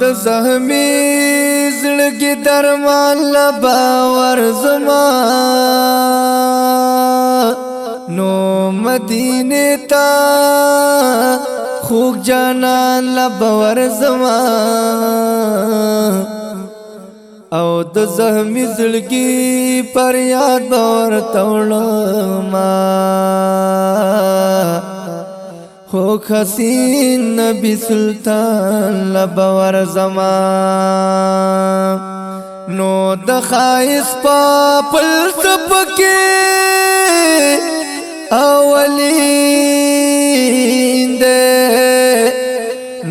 د زخمی زړګي درمان لبا ورزما نو مدینه تا خوږ جانان لبا ورزما او د زخمی زړګي پر یاد ورتوړما خو حسین نبی سلطان لبور زمان نو د خایس پا پلسپ کے اولین دے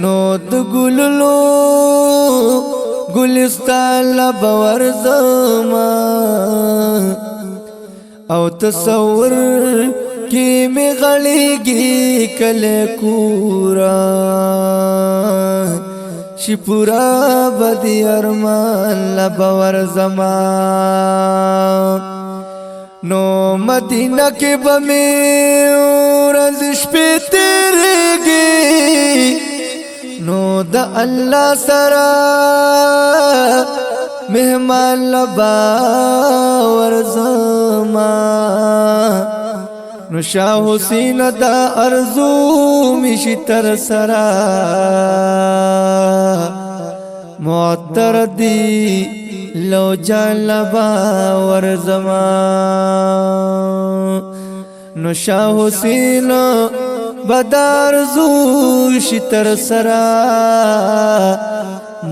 نو د گللو گلستان لبور زمان او تصور کی می غلیگی کلی کورا شی پورا بدی ارمان لبور زمان نو مدینہ کی بمی رزش پی تیرگی نو دا اللہ سرا مہمان لبور زمان نو شاه حسین دا ارزو میشی تر سرا معطر دی لو جان لبا ورزمان نو شاه حسین بدا ارزو شی تر سرا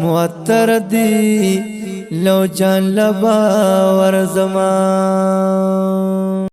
معطر دی لو جان لبا ورزمان